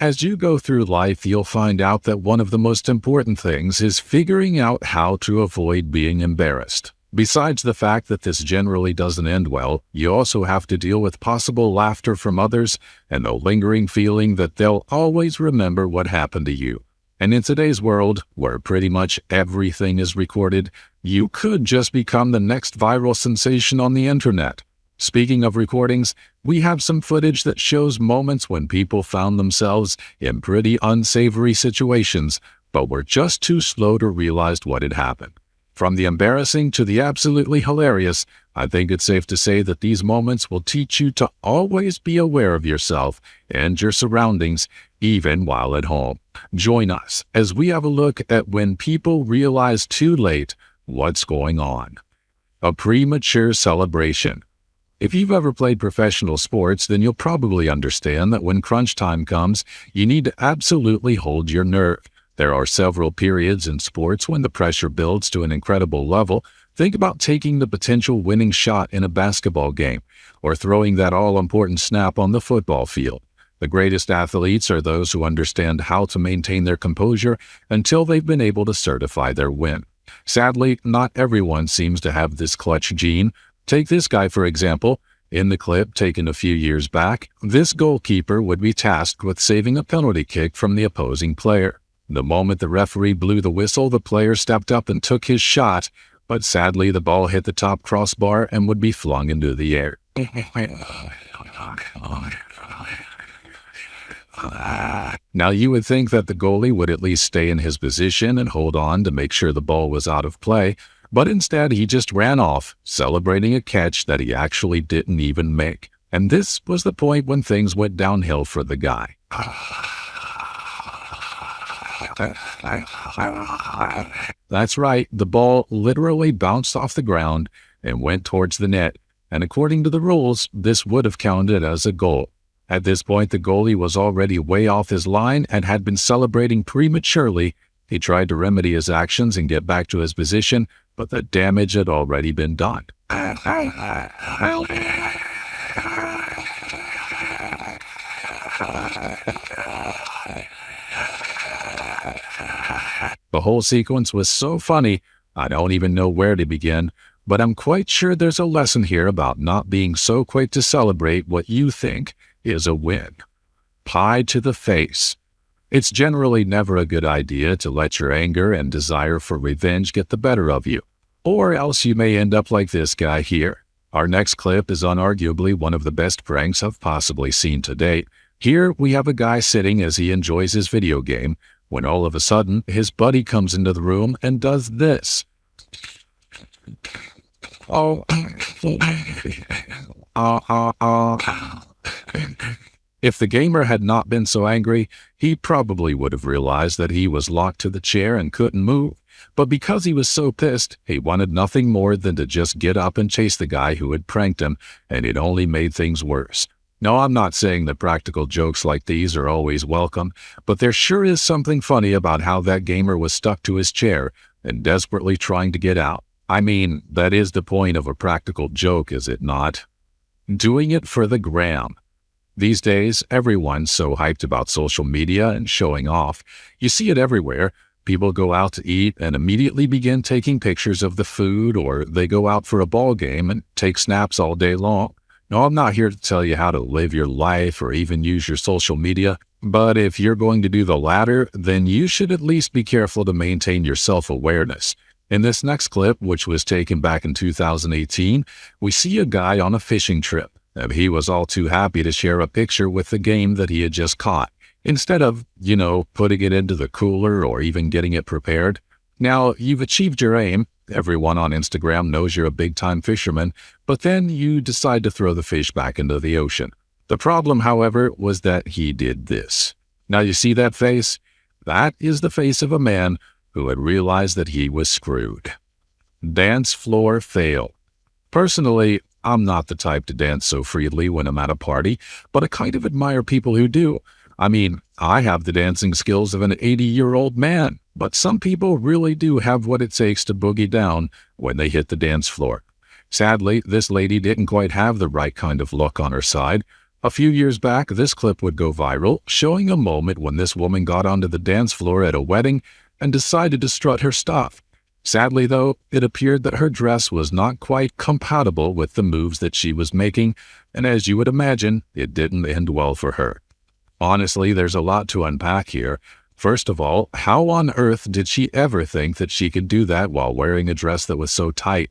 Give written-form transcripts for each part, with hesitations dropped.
As you go through life, you'll find out that one of the most important things is figuring out how to avoid being embarrassed. Besides the fact that this generally doesn't end well, you also have to deal with possible laughter from others and the lingering feeling that they'll always remember what happened to you. And in today's world, where pretty much everything is recorded, you could just become the next viral sensation on the internet. Speaking of recordings, we have some footage that shows moments when people found themselves in pretty unsavory situations, but were just too slow to realize what had happened. From the embarrassing to the absolutely hilarious, I think it's safe to say that these moments will teach you to always be aware of yourself and your surroundings, even while at home. Join us as we have a look at when people realize too late what's going on. A premature celebration. If you've ever played professional sports, then you'll probably understand that when crunch time comes, you need to absolutely hold your nerve. There are several periods in sports when the pressure builds to an incredible level. Think about taking the potential winning shot in a basketball game, or throwing that all-important snap on the football field. The greatest athletes are those who understand how to maintain their composure until they've been able to certify their win. Sadly, not everyone seems to have this clutch gene. Take this guy, for example. In the clip taken a few years back, this goalkeeper would be tasked with saving a penalty kick from the opposing player. The moment the referee blew the whistle, the player stepped up and took his shot, but sadly the ball hit the top crossbar and would be flung into the air. Now you would think that the goalie would at least stay in his position and hold on to make sure the ball was out of play, but instead he just ran off, celebrating a catch that he actually didn't even make. And this was the point when things went downhill for the guy. That's right, the ball literally bounced off the ground and went towards the net, and according to the rules, this would have counted as a goal. At this point, the goalie was already way off his line and had been celebrating prematurely. He tried to remedy his actions and get back to his position, but the damage had already been done. The whole sequence was so funny, I don't even know where to begin, but I'm quite sure there's a lesson here about not being so quick to celebrate what you think is a win. Pie to the face. It's generally never a good idea to let your anger and desire for revenge get the better of you, or else you may end up like this guy here. Our next clip is unarguably one of the best pranks I've possibly seen to date. Here we have a guy sitting as he enjoys his video game, when all of a sudden his buddy comes into the room and does this. If the gamer had not been so angry, he probably would have realized that he was locked to the chair and couldn't move. But because he was so pissed, he wanted nothing more than to just get up and chase the guy who had pranked him, and it only made things worse. Now, I'm not saying that practical jokes like these are always welcome, but there sure is something funny about how that gamer was stuck to his chair and desperately trying to get out. I mean, that is the point of a practical joke, is it not? Doing it for the gram. These days, everyone's so hyped about social media and showing off. You see it everywhere. People go out to eat and immediately begin taking pictures of the food, or they go out for a ball game and take snaps all day long. Now, I'm not here to tell you how to live your life or even use your social media, but if you're going to do the latter, then you should at least be careful to maintain your self-awareness. In this next clip, which was taken back in 2018, we see a guy on a fishing trip, and he was all too happy to share a picture with the game that he had just caught, instead of, putting it into the cooler or even getting it prepared. Now, you've achieved your aim. Everyone on Instagram knows you're a big-time fisherman, but then you decide to throw the fish back into the ocean. The problem, however, was that he did this. Now, you see that face? That is the face of a man who had realized that he was screwed. Dance floor fail. Personally, I'm not the type to dance so freely when I'm at a party, but I kind of admire people who do. I mean, I have the dancing skills of an 80-year-old man, but some people really do have what it takes to boogie down when they hit the dance floor. Sadly, this lady didn't quite have the right kind of look on her side. A few years back, this clip would go viral, showing a moment when this woman got onto the dance floor at a wedding and decided to strut her stuff. Sadly, though, it appeared that her dress was not quite compatible with the moves that she was making, and as you would imagine, it didn't end well for her. Honestly, there's a lot to unpack here. First of all, how on earth did she ever think that she could do that while wearing a dress that was so tight?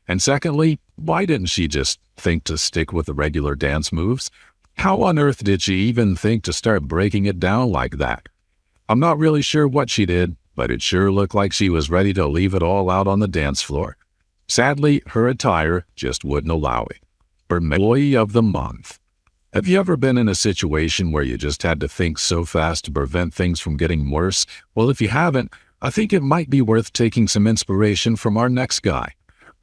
And secondly, why didn't she just think to stick with the regular dance moves? How on earth did she even think to start breaking it down like that? I'm not really sure what she did, but it sure looked like she was ready to leave it all out on the dance floor. Sadly, her attire just wouldn't allow it. Employee of the Month. Have you ever been in a situation where you just had to think so fast to prevent things from getting worse? Well, if you haven't, I think it might be worth taking some inspiration from our next guy.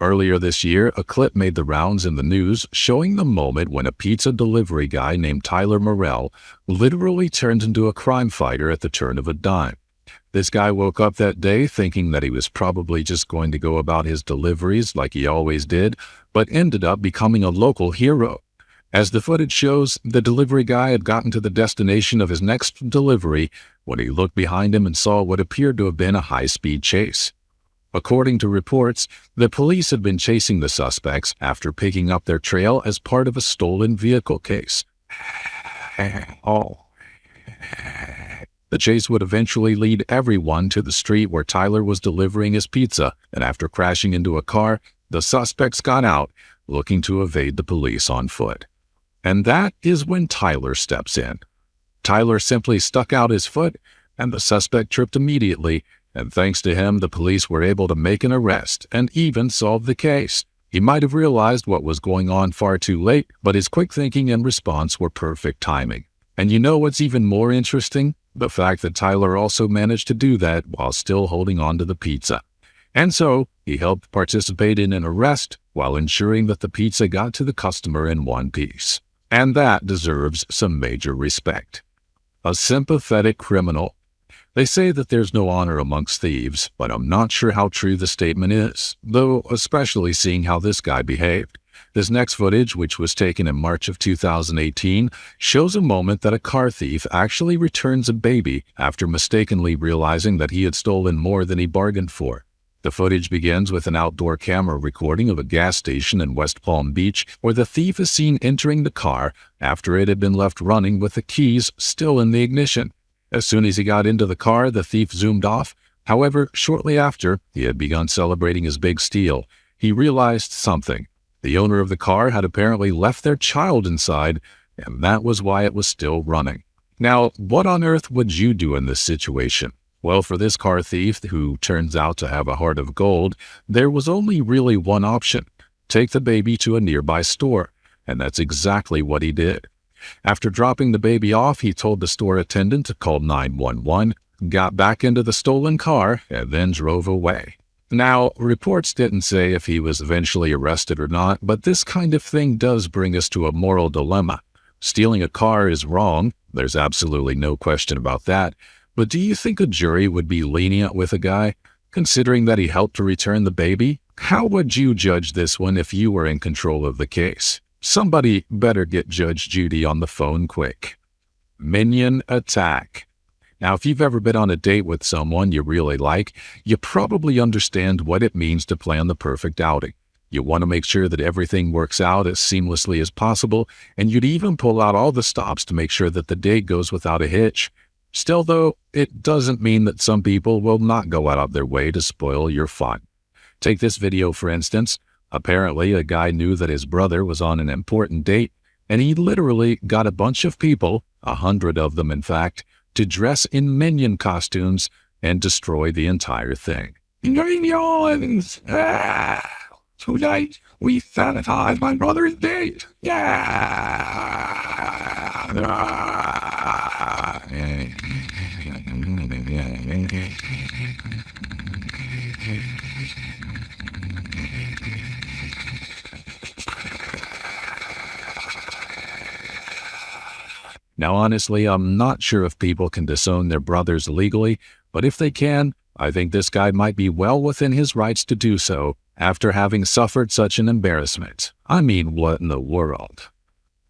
Earlier this year, a clip made the rounds in the news showing the moment when a pizza delivery guy named Tyler Morrell literally turned into a crime fighter at the turn of a dime. This guy woke up that day thinking that he was probably just going to go about his deliveries like he always did, but ended up becoming a local hero. As the footage shows, the delivery guy had gotten to the destination of his next delivery when he looked behind him and saw what appeared to have been a high-speed chase. According to reports, the police had been chasing the suspects after picking up their trail as part of a stolen vehicle case. The chase would eventually lead everyone to the street where Tyler was delivering his pizza, and after crashing into a car, the suspects got out, looking to evade the police on foot. And that is when Tyler steps in. Tyler simply stuck out his foot, and the suspect tripped immediately, and thanks to him, the police were able to make an arrest and even solve the case. He might have realized what was going on far too late, but his quick thinking and response were perfect timing. And you know what's even more interesting? The fact that Tyler also managed to do that while still holding on to the pizza. And so, he helped participate in an arrest while ensuring that the pizza got to the customer in one piece. And that deserves some major respect. A sympathetic criminal. They say that there's no honor amongst thieves, but I'm not sure how true the statement is, though especially seeing how this guy behaved. This next footage, which was taken in March of 2018, shows a moment that a car thief actually returns a baby after mistakenly realizing that he had stolen more than he bargained for. The footage begins with an outdoor camera recording of a gas station in West Palm Beach where the thief is seen entering the car after it had been left running with the keys still in the ignition. As soon as he got into the car, the thief zoomed off. However, shortly after he had begun celebrating his big steal, he realized something. The owner of the car had apparently left their child inside, and that was why it was still running. Now, what on earth would you do in this situation? Well, for this car thief, who turns out to have a heart of gold, there was only really one option: take the baby to a nearby store, and that's exactly what he did. After dropping the baby off, he told the store attendant to call 911, got back into the stolen car, and then drove away. Now, reports didn't say if he was eventually arrested or not, but this kind of thing does bring us to a moral dilemma. Stealing a car is wrong, there's absolutely no question about that, but do you think a jury would be lenient with a guy, considering that he helped to return the baby? How would you judge this one if you were in control of the case? Somebody better get Judge Judy on the phone quick. Minion attack. Now, if you've ever been on a date with someone you really like, you probably understand what it means to plan the perfect outing. You want to make sure that everything works out as seamlessly as possible, and you'd even pull out all the stops to make sure that the date goes without a hitch. Still, though, it doesn't mean that some people will not go out of their way to spoil your fun. Take this video, for instance. Apparently, a guy knew that his brother was on an important date, and he literally got a bunch of people, 100 of them in fact, to dress in minion costumes and destroy the entire thing. Minions! Tonight, we sanitize my brother's date! Now, honestly, I'm not sure if people can disown their brothers legally, but if they can, I think this guy might be well within his rights to do so after having suffered such an embarrassment. I mean, what in the world?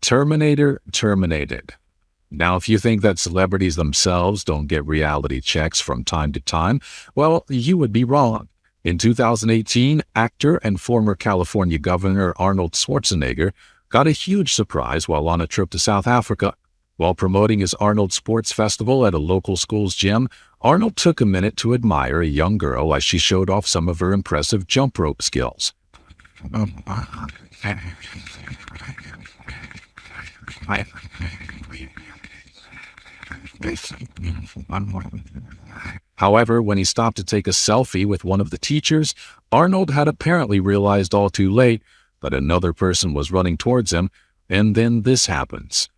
Terminator terminated. Now, if you think that celebrities themselves don't get reality checks from time to time, well, you would be wrong. In 2018, actor and former California Governor Arnold Schwarzenegger got a huge surprise while on a trip to South Africa. While promoting his Arnold Sports Festival at a local school's gym, Arnold took a minute to admire a young girl as she showed off some of her impressive jump rope skills. However, when he stopped to take a selfie with one of the teachers, Arnold had apparently realized all too late that another person was running towards him, and then this happens.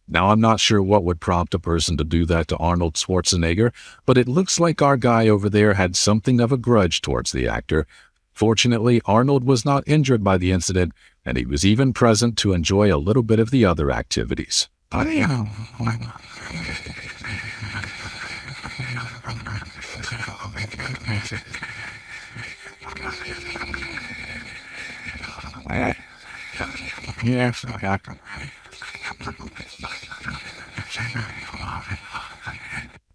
Now, I'm not sure what would prompt a person to do that to Arnold Schwarzenegger, but it looks like our guy over there had something of a grudge towards the actor. Fortunately, Arnold was not injured by the incident, and he was even present to enjoy a little bit of the other activities.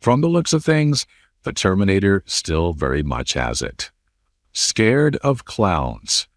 From the looks of things, the Terminator still very much has it. Scared of clowns.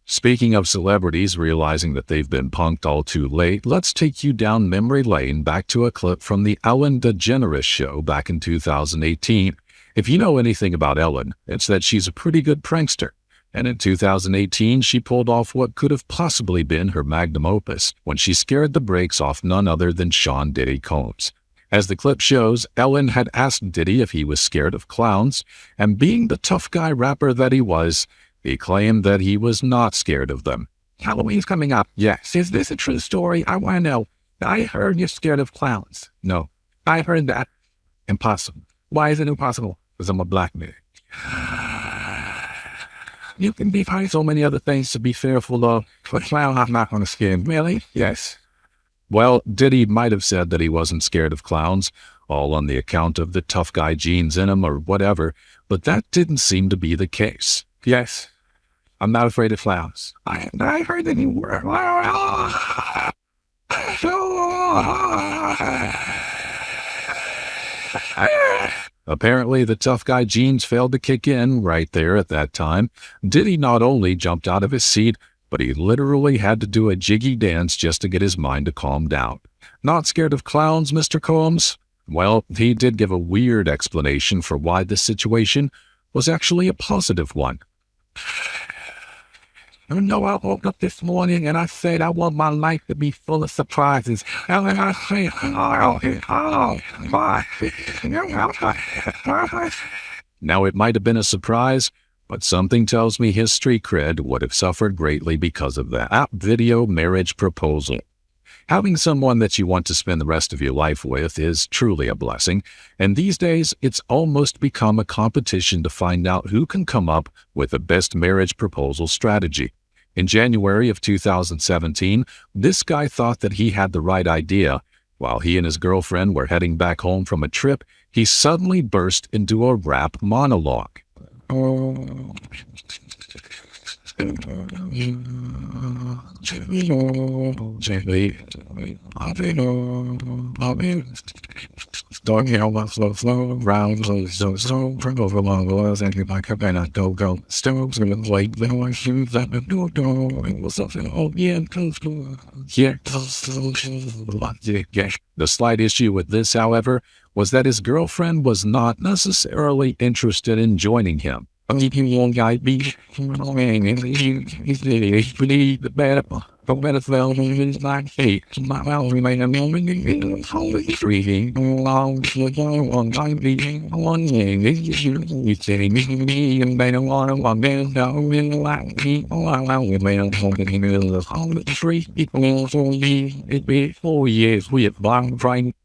Speaking of celebrities realizing that they've been punked all too late, let's take you down memory lane back to a clip from the Ellen DeGeneres show back in 2018. If you know anything about Ellen, it's that she's a pretty good prankster. And in 2018, she pulled off what could have possibly been her magnum opus when she scared the brakes off none other than Sean Diddy Combs. As the clip shows, Ellen had asked Diddy if he was scared of clowns, and being the tough guy rapper that he was, he claimed that he was not scared of them. Halloween's coming up. Yes. Is this a true story? I want to know. I heard you're scared of clowns. No. I heard that. Impossible. Why is it impossible? Because I'm a black man. You can be fighting so many other things to be fearful of, but clown I'm not going to scare. Really? Yes. Well, Diddy might have said that he wasn't scared of clowns, all on the account of the tough guy genes in him or whatever, but that didn't seem to be the case. Yes, I'm not afraid of clowns. I heard that you were. Apparently, the tough guy genes failed to kick in right there at that time. Diddy not only jumped out of his seat, but he literally had to do a jiggy dance just to get his mind to calm down. Not scared of clowns, Mr. Combs? Well, he did give a weird explanation for why this situation was actually a positive one. You know, I woke up this morning and I said I want my life to be full of surprises. And then I said, Now, it might have been a surprise, but something tells me his street cred would have suffered greatly because of that app video marriage proposal. Having someone that you want to spend the rest of your life with is truly a blessing, and these days it's almost become a competition to find out who can come up with the best marriage proposal strategy. In January of 2017, this guy thought that he had the right idea. While he and his girlfriend were heading back home from a trip, he suddenly burst into a rap monologue. Don't hear what's slow round, so turn over long walls and you like a banana go stoves and like the one shoes that the door was something The slight issue with this, however, was that his girlfriend was not necessarily interested in joining him.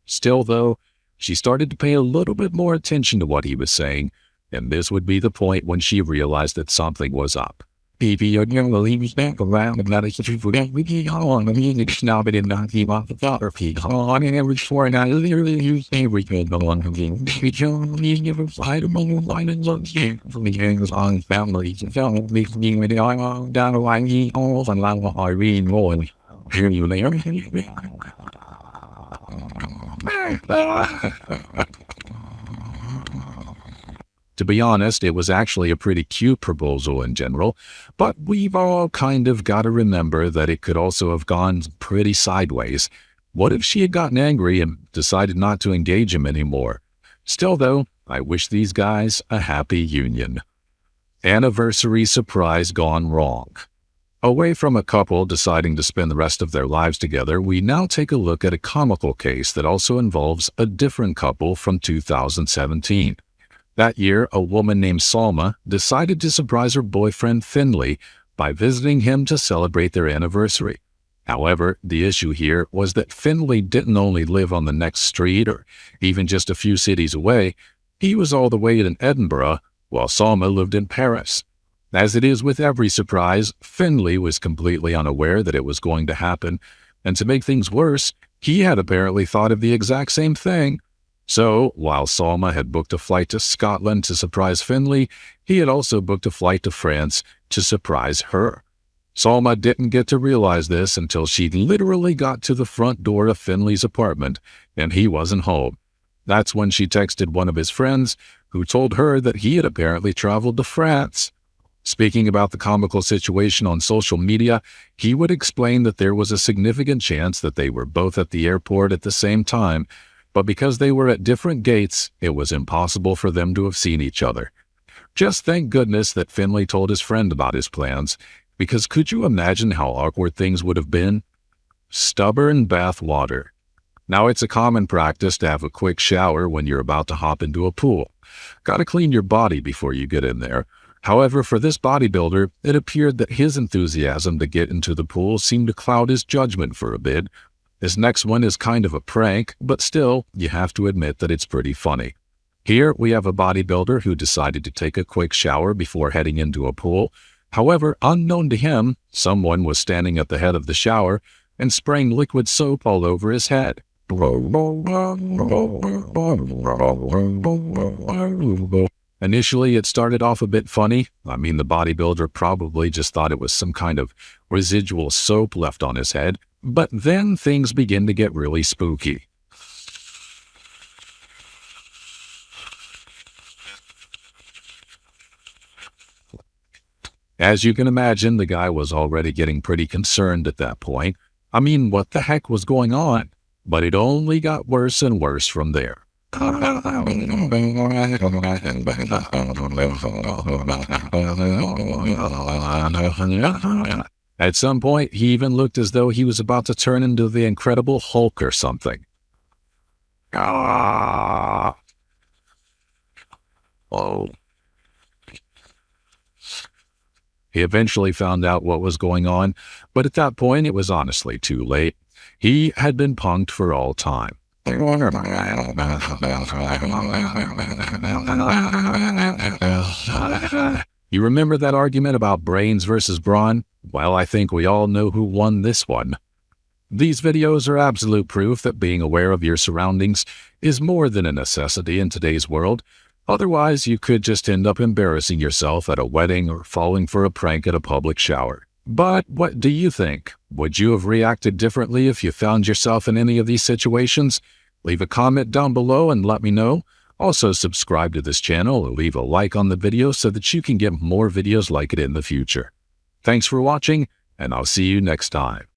Still, though, she started to pay a little bit more attention to what he was saying, and this would be the point when she realized that something was up. If you don't believe me, back around and let us forget we get on the music snob it in not keep off the photography. On every sport, I literally use everything along the game. We don't need to fight among the line and look here for the gangs on families and fellows. Me with the eye down the line, he almost and allow I read more. Hear you there? To be honest, it was actually a pretty cute proposal in general, but we've all kind of got to remember that it could also have gone pretty sideways. What if she had gotten angry and decided not to engage him anymore? Still, though, I wish these guys a happy union. Anniversary surprise gone wrong. Away from a couple deciding to spend the rest of their lives together, we now take a look at a comical case that also involves a different couple from 2017. That year, a woman named Salma decided to surprise her boyfriend Finley by visiting him to celebrate their anniversary. However, the issue here was that Finley didn't only live on the next street or even just a few cities away, he was all the way in Edinburgh, while Salma lived in Paris. As it is with every surprise, Finley was completely unaware that it was going to happen, and to make things worse, he had apparently thought of the exact same thing. So, while Salma had booked a flight to Scotland to surprise Finley, he had also booked a flight to France to surprise her. Salma didn't get to realize this until she literally got to the front door of Finley's apartment, and he wasn't home. That's when she texted one of his friends, who told her that he had apparently traveled to France. Speaking about the comical situation on social media, he would explain that there was a significant chance that they were both at the airport at the same time, but because they were at different gates, it was impossible for them to have seen each other. Just thank goodness that Finley told his friend about his plans, because could you imagine how awkward things would have been? Stubborn bath water. Now, it's a common practice to have a quick shower when you're about to hop into a pool. Gotta clean your body before you get in there. However, for this bodybuilder, it appeared that his enthusiasm to get into the pool seemed to cloud his judgment for a bit. This next one is kind of a prank, but still, you have to admit that it's pretty funny. Here, we have a bodybuilder who decided to take a quick shower before heading into a pool. However, unknown to him, someone was standing at the head of the shower and spraying liquid soap all over his head. Initially, it started off a bit funny. I mean, the bodybuilder probably just thought it was some kind of residual soap left on his head. But then things begin to get really spooky. As you can imagine, the guy was already getting pretty concerned at that point. I mean, what the heck was going on? But it only got worse and worse from there. At some point, he even looked as though he was about to turn into the Incredible Hulk or something. Oh. He eventually found out what was going on, but at that point, it was honestly too late. He had been punked for all time. You remember that argument about brains versus brawn? Well, I think we all know who won this one. These videos are absolute proof that being aware of your surroundings is more than a necessity in today's world. Otherwise, you could just end up embarrassing yourself at a wedding or falling for a prank at a public shower. But what do you think? Would you have reacted differently if you found yourself in any of these situations? Leave a comment down below and let me know. Also, subscribe to this channel or leave a like on the video so that you can get more videos like it in the future. Thanks for watching, and I'll see you next time.